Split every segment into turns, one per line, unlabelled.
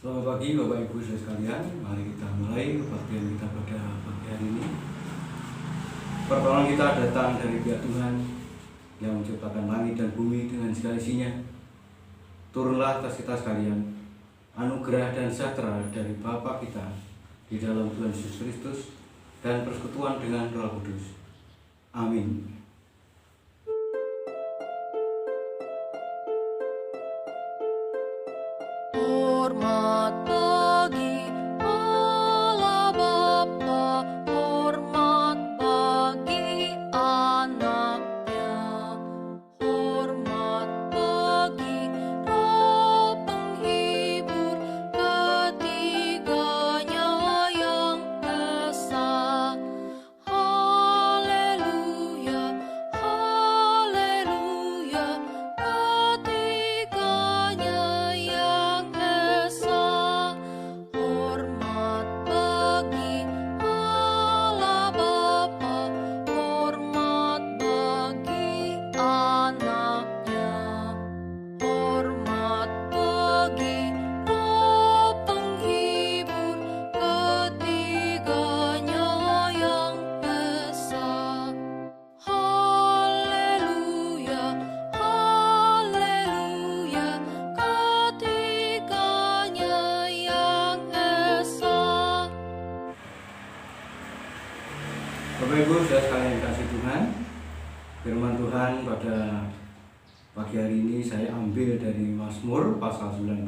Selamat pagi Bapak Ibu saudara sekalian. Mari kita mulai kebaktian kita pada pagi hari ini. Pertolongan kita datang dari pihak Tuhan yang menciptakan langit dan bumi dengan segala isinya. Turunlah atas kita sekalian anugerah dan sejahtera dari Bapa kita di dalam Tuhan Yesus Kristus dan persekutuan dengan Roh Kudus. Amin.
Hormat bagi Allah Bapa, hormat bagi anaknya, hormat bagi Roh penghibur, ketiganya yang esa. Haleluya, haleluya, ketiganya yang esa. Hormat bagi Allah Bapa, hormat bagi anaknya, hormat bagi Roh penghibur, ketiganya yang esa. Haleluya, haleluya, ketiganya yang esa.
Bapak Ibu saudara sekalian yang kasih Tuhan, firman Tuhan pada pagi hari ini saya ambil dari Mazmur pasal 90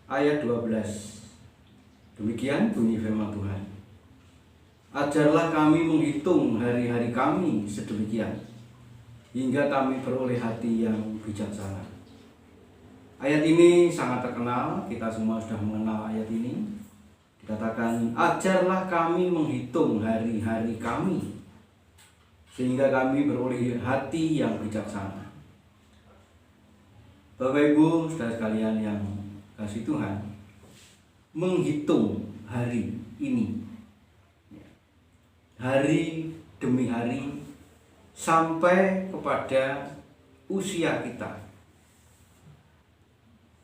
ayat 12. Demikian bunyi firman Tuhan. Ajarlah kami menghitung hari-hari kami sedemikian, hingga kami beroleh hati yang bijaksana. Ayat ini sangat terkenal, kita semua sudah mengenal ayat ini. Dikatakan, ajarlah kami menghitung hari-hari kami, sehingga kami beroleh hati yang bijaksana. Bapak Ibu, saudara sekalian yang kasih Tuhan, menghitung hari ini, hari demi hari, sampai kepada usia kita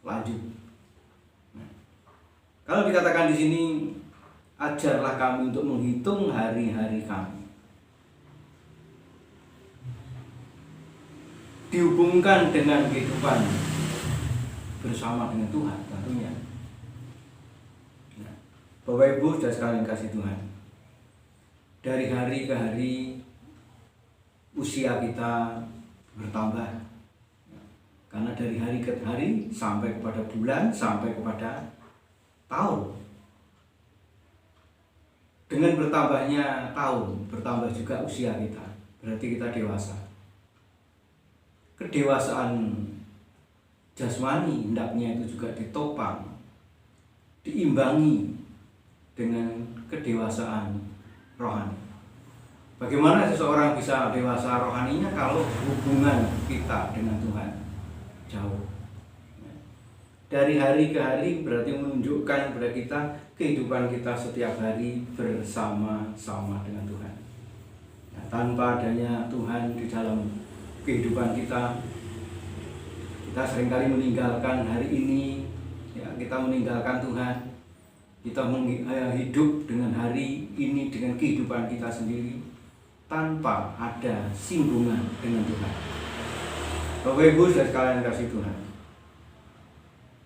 lanjut. Kalau dikatakan di sini, ajarlah kami untuk menghitung hari-hari kami, dihubungkan dengan kehidupan bersama dengan Tuhan tentunya. Bapak Ibu sudah sekalian kasih Tuhan, dari hari ke hari usia kita bertambah, karena dari hari ke hari sampai kepada bulan, sampai kepada tahun. Dengan bertambahnya tahun, bertambah juga usia kita, berarti kita dewasa. Kedewasaan jasmani hendaknya itu juga ditopang, diimbangi dengan kedewasaan rohani. Bagaimana seseorang bisa dewasa rohaninya kalau hubungan kita dengan Tuhan jauh? Dari hari ke hari berarti menunjukkan kepada kita kehidupan kita setiap hari bersama-sama dengan Tuhan. Nah, tanpa adanya Tuhan di dalam kehidupan kita, kita seringkali meninggalkan hari ini, ya, kita meninggalkan Tuhan, kita hidup dengan hari ini, dengan kehidupan kita sendiri, tanpa ada singgungan dengan Tuhan. Bapak Ibu dan sekalian kasih Tuhan,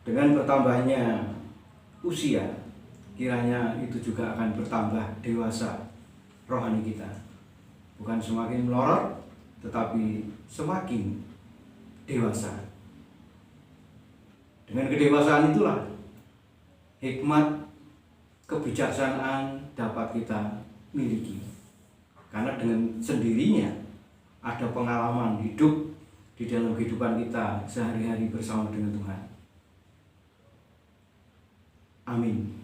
dengan bertambahnya usia, kiranya itu juga akan bertambah dewasa rohani kita. Bukan semakin melorot, tetapi semakin dewasa. Dengan kedewasaan itulah hikmat kebijaksanaan dapat kita miliki. Karena dengan sendirinya ada pengalaman hidup di dalam kehidupan kita sehari-hari bersama dengan Tuhan. Amin.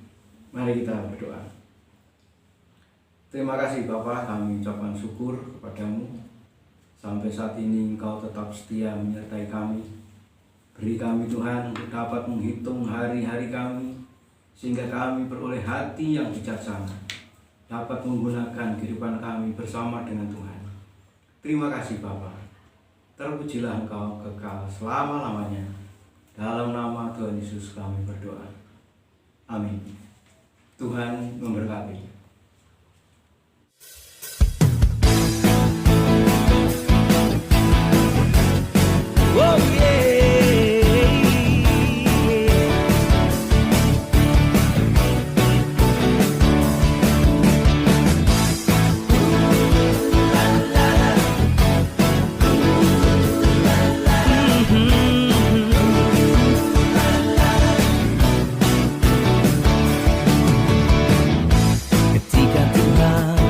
Mari kita berdoa. Terima kasih Bapa, kami ucapkan syukur kepadamu. Sampai saat ini Engkau tetap setia menyertai kami. Beri kami Tuhan untuk dapat menghitung hari-hari kami, sehingga kami beroleh hati yang bijaksana, dapat menggunakan kehidupan kami bersama dengan Tuhan. Terima kasih Bapa. Terpujilah Engkau kekal selama-lamanya. Dalam nama Tuhan Yesus kami berdoa. Amin. Tuhan memberkati.
Oh yeah. Ketika Tuhan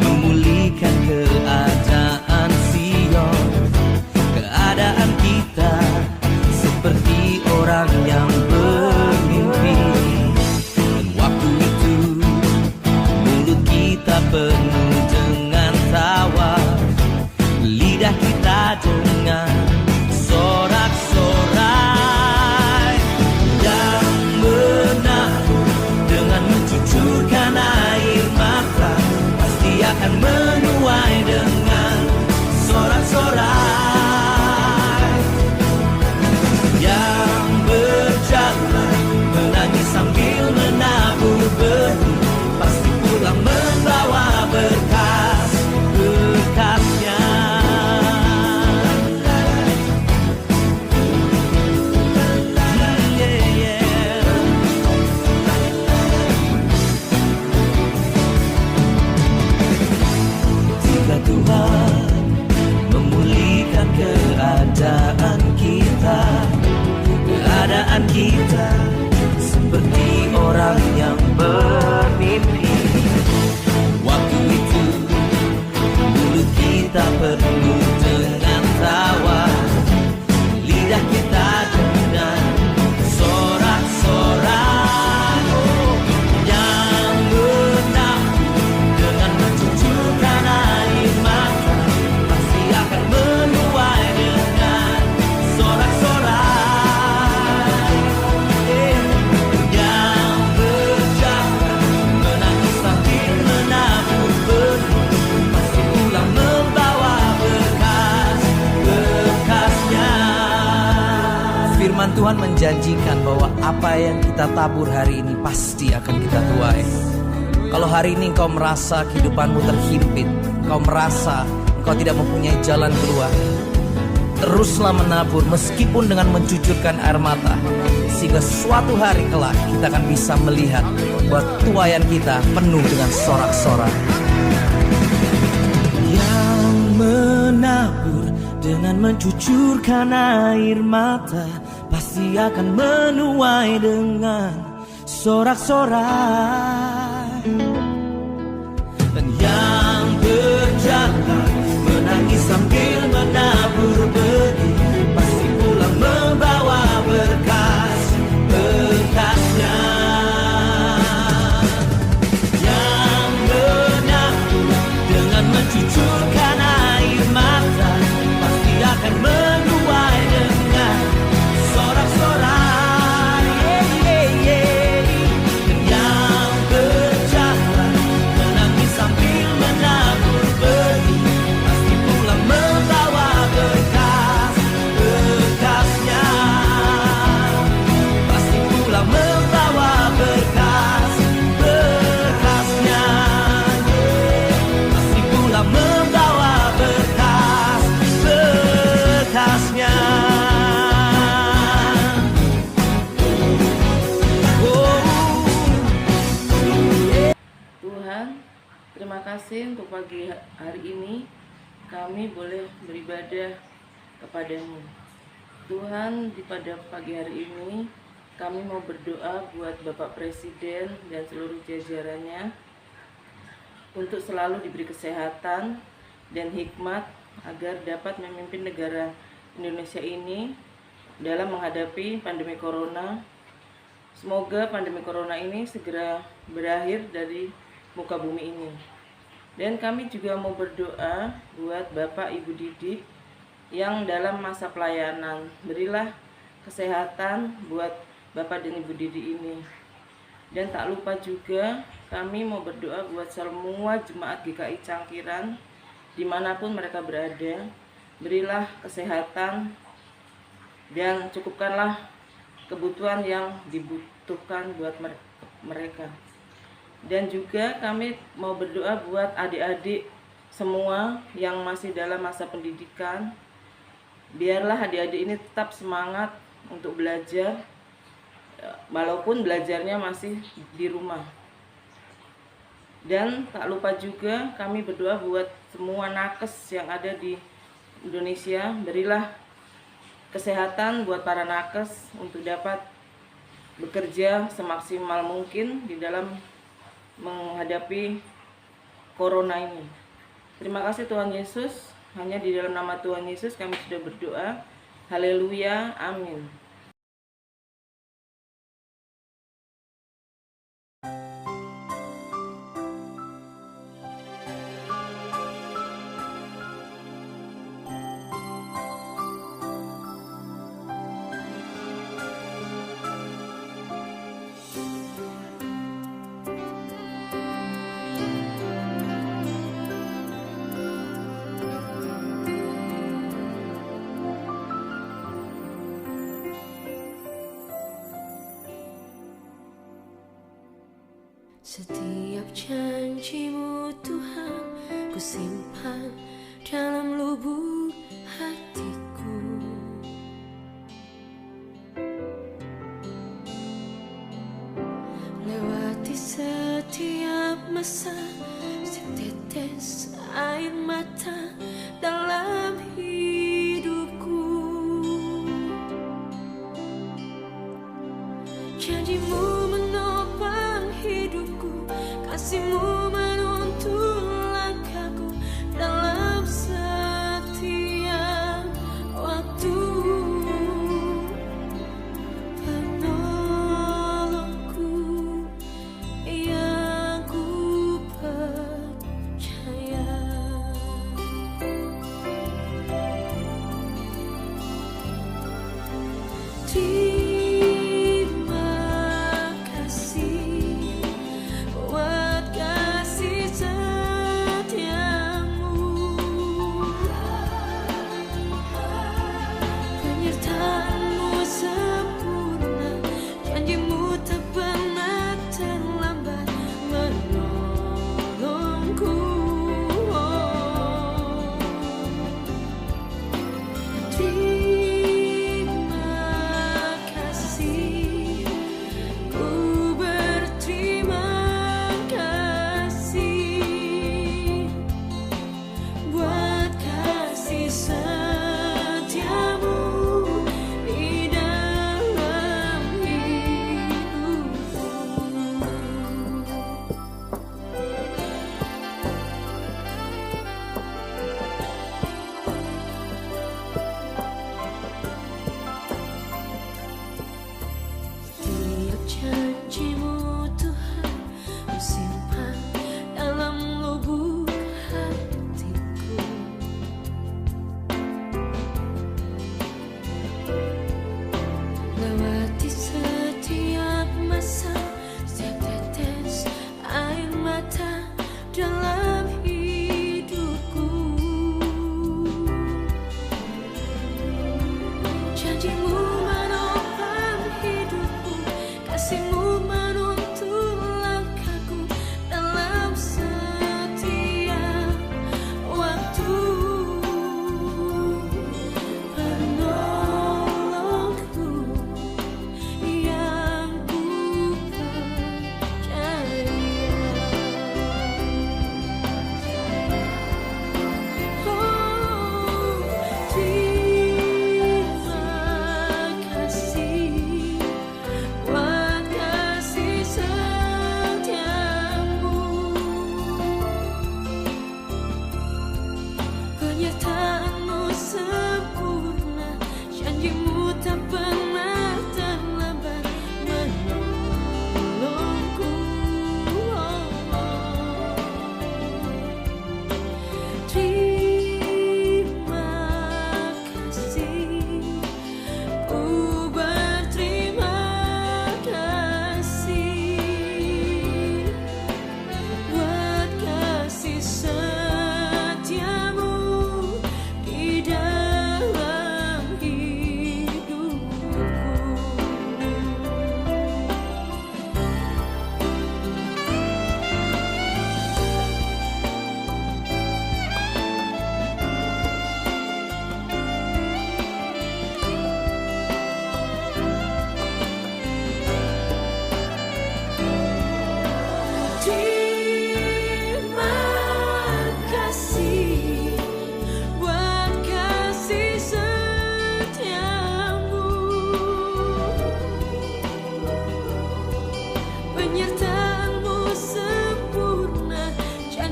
memulihkan keadaan Sion, keadaan kita seperti orang yang bermimpi. Dan waktu itu mulut kita penuh dengan tawa, lidah kita dengan sorak-sorai yang menabur dengan mencucurkan air mata, pasti akan menuai dengan sorak-sorai yang berjalan menangis sambil menabur benih, pasti pulang membawa berkas-berkasnya. Jika Tuhan memulihkan keadaan kita seperti orang yang bermimpi. Waktu itu mulut kita penuh dengan tawa, lidah kita dengan sorak-sorai yang menabur dengan mencucurkan air mata, pasti akan menuai dengan sorak-sorai yang berjalan menangis sambil menabur benih, pasti pulang membawa berkas-berkasnya. Firman Tuhan menjanjikan bahwa apa yang kita tabur hari ini pasti akan kita tuai. Kalau hari ini engkau merasa kehidupanmu terhimpit, engkau merasa engkau tidak mempunyai jalan keluar, teruslah menabur meskipun dengan mencucurkan air mata, sehingga suatu hari kelak kita akan bisa melihat bahwa tuaian kita penuh dengan sorak-sorai. Yang menabur dengan mencucurkan air mata, pasti akan menuai dengan sorak-sorai. Dan yang berjalan menangis sambil menabur benih, pasti pulang membawa berkas-berkasnya. Yang menabur dengan mencucurkan air mata, pasti akan menuai dengan sorak-sorai. Dan yang berjalan menangis sambil menabur benih, pasti pulang membawa berkas-berkasnya. Pasti pulang membawa berkas-berkasnya. Pasti pulang membawa berkas-berkasnya.
Tuhan, terima kasih untuk pagi hari ini kami boleh beribadah kepadamu. Tuhan, pada pagi hari ini kami mau berdoa buat Bapak Presiden dan seluruh jajarannya untuk selalu diberi kesehatan dan hikmat agar dapat memimpin negara Indonesia ini dalam menghadapi pandemi corona. Semoga pandemi corona ini segera berakhir dari muka bumi ini. Dan kami juga mau berdoa buat Bapak Ibu didik yang dalam masa pelayanan. Berilah kesehatan buat Bapak dan Ibu didik ini. Dan tak lupa juga kami mau berdoa buat semua jemaat GKI Cangkiran dimanapun mereka berada. Berilah kesehatan dan cukupkanlah kebutuhan yang butuhkan buat mereka. Dan juga kami mau berdoa buat adik-adik semua yang masih dalam masa pendidikan. Biarlah adik-adik ini tetap semangat untuk belajar, walaupun belajarnya masih di rumah. Dan tak lupa juga kami berdoa buat semua nakes yang ada di Indonesia. Berilah kesehatan buat para nakes untuk dapat bekerja semaksimal mungkin di dalam menghadapi corona ini. Terima kasih Tuhan Yesus. Hanya di dalam nama Tuhan Yesus kami sudah berdoa. Haleluya, amin.
Setiap janji-Mu Tuhan ku simpan dalam lubuk hatiku. Lewati setiap masa, setetes air mata dalam hidupku. Janji-Mu menopang hidupku, kasih-Mu menuntun langkahku dalam setiap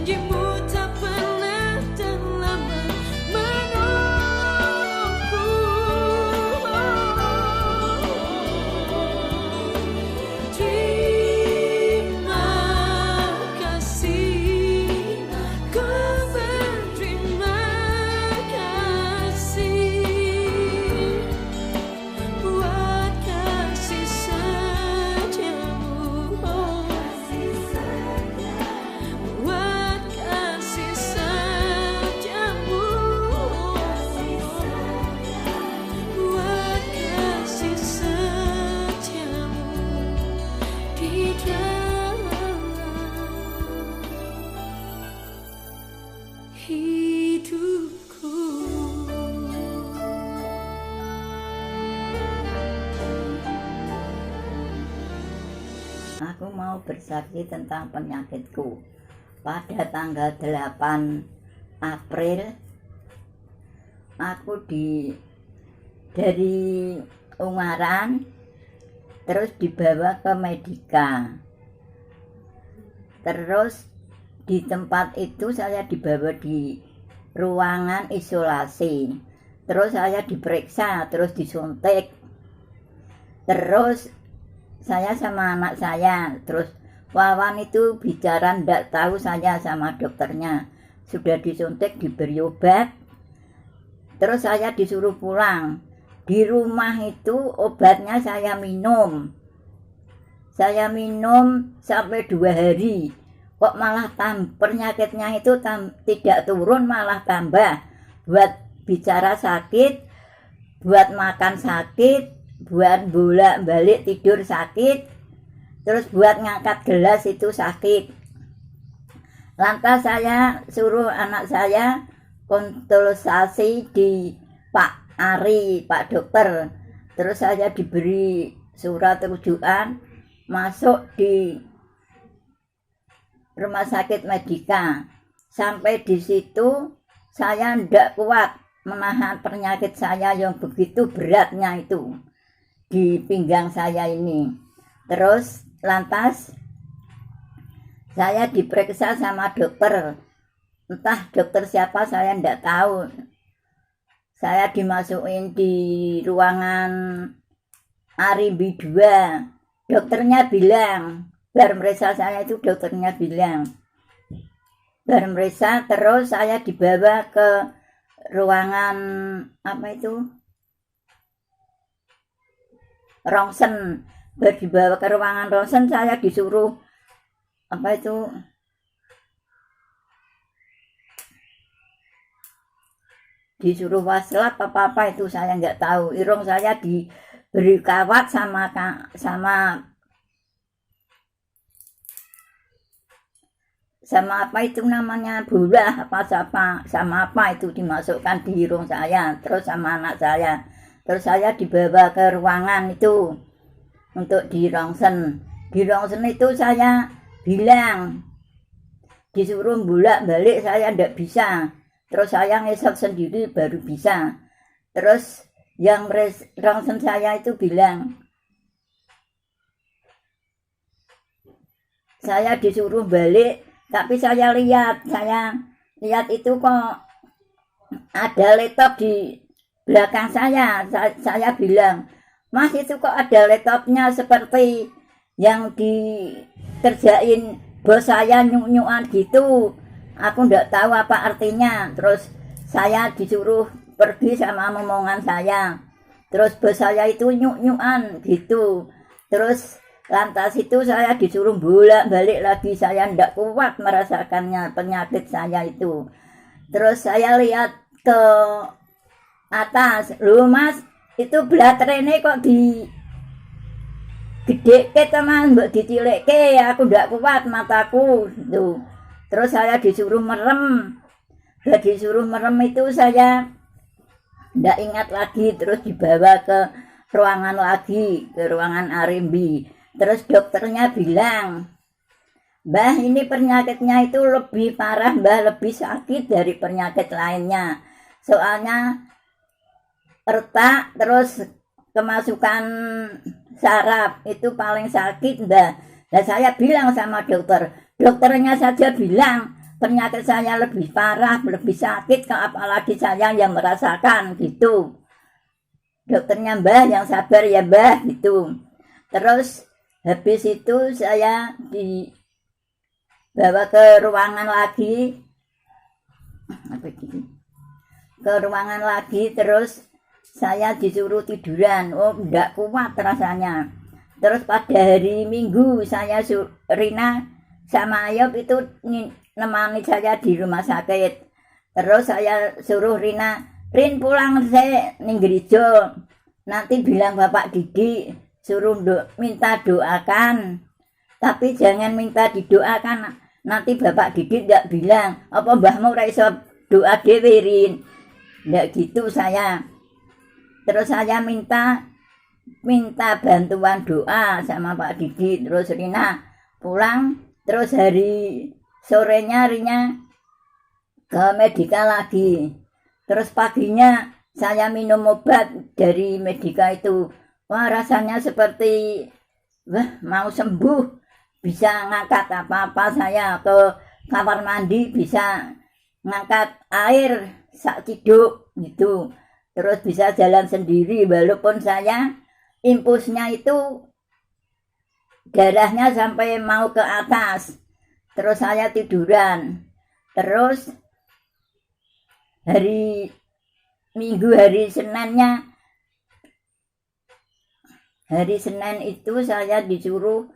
janjimu tak pernah dan lama menolongku. Terima kasih, ku berterima kasih buat kasih setiamu, buat kasih setiamu, buat kasih setiamu di dalam hidupku.
Aku mau bersaksi tentang penyakitku. Pada tanggal 8 April aku dari Ungaran terus dibawa ke Medika. Terus di tempat itu saya dibawa di ruangan isolasi. Terus saya diperiksa, terus disuntik. Terus saya sama anak saya, terus Wawan itu bicara ndak tahu saya sama dokternya. Sudah disuntik, diberi obat. Terus saya disuruh pulang. Di rumah itu obatnya saya minum. Saya minum sampai 2 hari. Kok malah penyakitnya itu tidak turun, malah tambah. Buat bicara sakit, buat makan sakit, buat bolak-balik tidur sakit, terus buat ngangkat gelas itu sakit. Lantas saya suruh anak saya konsultasi di Pak Ari, Pak Dokter. Terus saya diberi surat rujukan masuk di rumah sakit Medika. Sampai di situ saya tidak kuat menahan penyakit saya yang begitu beratnya itu di pinggang saya ini. Terus lantas saya diperiksa sama dokter, entah dokter siapa saya tidak tahu. Saya dimasukin di ruangan Arimbi 2. Dokternya bilang, bar meriksa saya itu dokternya bilang, bar meriksa, terus saya dibawa ke ruangan apa itu, rongsen. Dibawa ke ruangan rongsen, saya disuruh apa itu, disuruh waslat apa itu saya nggak tahu. Irung saya diberi kawat sama apa itu namanya, bola apa sama apa itu dimasukkan di irung saya, terus sama anak saya. Terus saya dibawa ke ruangan itu untuk di rongsen. Di rongsen itu saya bilang, disuruh bolak-balik saya tidak bisa. Terus saya ngesot sendiri baru bisa. Terus yang rongsen saya itu bilang, saya disuruh balik, tapi saya lihat itu kok ada laptop di belakang saya. Saya bilang, Mas, itu kok ada laptopnya seperti yang dikerjain bos saya, nyuk-nyukan gitu. Aku nggak tahu apa artinya. Terus saya disuruh pergi sama momongan saya. Terus bos saya itu nyuk-nyukan gitu. Terus lantas itu saya disuruh bolak-balik lagi. Saya nggak kuat merasakannya penyakit saya itu. Terus saya lihat ke atas, loh Mas, itu blaterene kok di gede ke teman, mbak ditilik ke, aku ndak kuat mataku tuh. Terus saya disuruh merem. Disuruh merem itu saya ndak ingat lagi. Terus dibawa ke ruangan lagi, ke ruangan Arimbi. Terus dokternya bilang, Mbah, ini penyakitnya itu lebih parah, Mbah, lebih sakit dari penyakit lainnya. Soalnya retak, terus kemasukan saraf, itu paling sakit, Mbah. Nah, saya bilang sama dokternya saja bilang, penyakit saya lebih parah, lebih sakit, apalagi saya yang merasakan gitu. Dokternya, Mbah yang sabar ya Mbah gitu. Terus habis itu saya dibawa ke ruangan lagi, terus saya disuruh tiduran. Oh, enggak kuat rasanya. Terus pada hari Minggu saya Rina sama Ayub itu nemani saya di rumah sakit. Terus saya suruh Rin pulang saya ning gereja. Nanti bilang Bapak Didi suruh minta doakan. Tapi jangan minta didoakan. Nanti Bapak Didi enggak bilang, apa mbahmu ora iso doa dhewe Rin. Enggak gitu saya. Terus saya minta bantuan doa sama Pak Didi. Terus Rina pulang. Terus hari sorenya Rina ke Medika lagi. Terus paginya saya minum obat dari Medika itu. Wah, rasanya seperti mau sembuh. Bisa ngangkat apa-apa, saya ke kamar mandi bisa ngangkat air sak ciduk gitu. Terus bisa jalan sendiri walaupun saya impulsnya itu darahnya sampai mau ke atas. Terus saya tiduran. Terus hari Minggu, hari Senin itu saya disuruh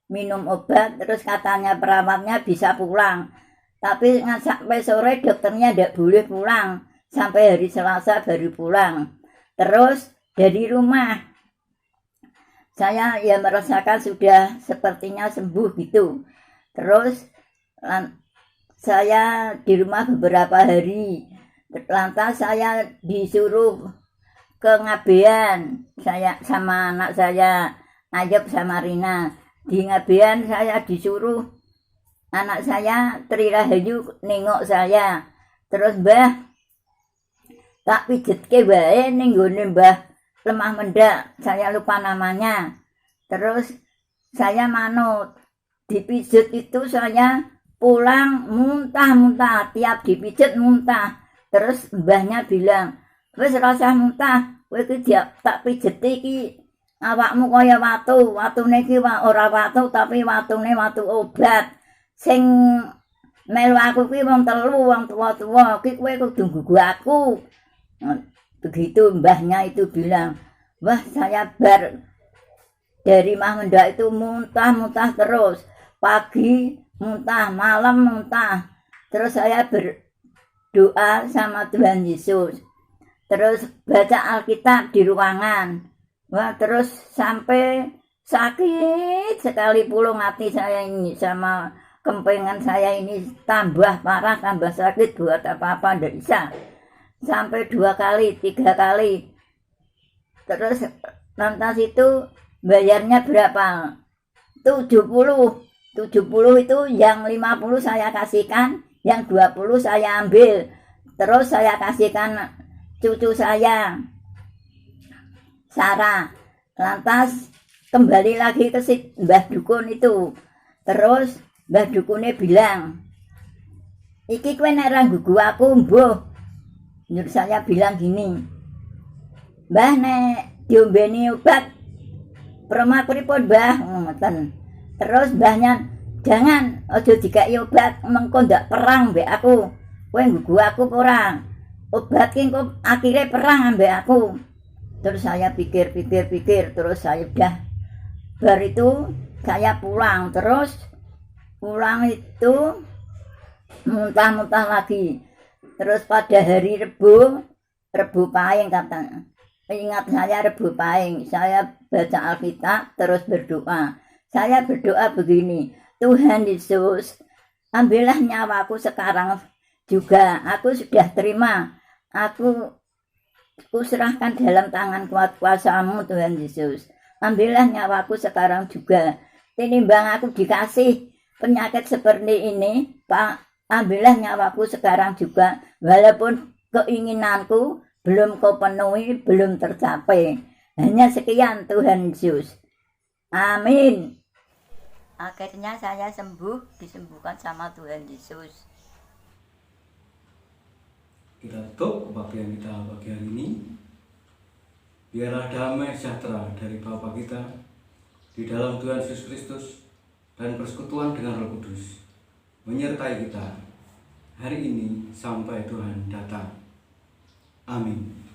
minum obat. Terus katanya perawatnya bisa pulang. Tapi sampai sore dokternya tidak boleh pulang. Sampai hari Selasa baru pulang. Terus dari rumah saya ya merasakan sudah sepertinya sembuh gitu. Terus saya di rumah beberapa hari. Lantas saya disuruh ke Ngabean, saya sama anak saya Ayub sama Rina. Di Ngabean saya disuruh anak saya Tri Rahayu nengok saya. Terus Mbah tak pijetke wae ning nggone Mbah Lemah Mendak, saya lupa namanya. Terus saya manut dipijet itu, saya pulang muntah-muntah, tiap dipijet muntah. Terus mbahnya bilang, wis rasa muntah, kowe iki tak pijet iki awakmu kaya watune iki ora watu tapi watune watu obat. Sing melu aku kuwi wong telu, wong tua-tua, iki kowe kudu nggugu aku. Begitu mbahnya itu bilang. Wah, saya dari Mah Mendak itu muntah-muntah terus. Pagi muntah, malam muntah. Terus saya berdoa sama Tuhan Yesus. Terus baca Alkitab di ruangan. Wah, terus sampai sakit sekali pulung hati saya ini sama kempengan saya ini tambah parah, tambah sakit, buat apa-apa tidak bisa. Sampai 2 kali, 3 kali. Terus lantas itu bayarnya berapa? 70 itu yang 50 saya kasihkan, yang 20 saya ambil. Terus saya kasihkan cucu saya, Sarah. Lantas kembali lagi ke si Mbah Dukun itu. Terus Mbah Dukunnya bilang, iki kowe nek ra nggugu aku mbuh. Menurut saya bilang gini, Mbah nek diombeni obat perma pripun Mbah, ngoten. Terus mbahnya, jangan aja dikai obat, mengko ndak perang mbek aku. Kowe nggugu aku ora? Obat ki engko akhire perang ambek aku. Terus saya pikir, terus saya udah bar itu saya pulang. Terus pulang itu muntah-muntah lagi. Terus pada hari Rebu Pahing katanya. Ingat saya Rebu Pahing, saya baca Alkitab terus berdoa. Saya berdoa begini, Tuhan Yesus, ambillah nyawaku sekarang juga. Aku sudah terima. Aku serahkan dalam tangan kuat kuasamu Tuhan Yesus. Ambillah nyawaku sekarang juga. Tinimbang aku dikasih penyakit seperti ini, Pak, ambillah nyawaku sekarang juga. Walaupun keinginanku belum kau penuhi, belum tercapai. Hanya sekian Tuhan Yesus. Amin. Akhirnya saya sembuh, disembuhkan sama Tuhan Yesus.
Kita tutup kebaktian kita pagi hari ini. Biarlah damai sejahtera dari Bapa kita di dalam Tuhan Yesus Kristus dan persekutuan dengan Roh Kudus menyertai kita hari ini sampai Tuhan datang. Amin.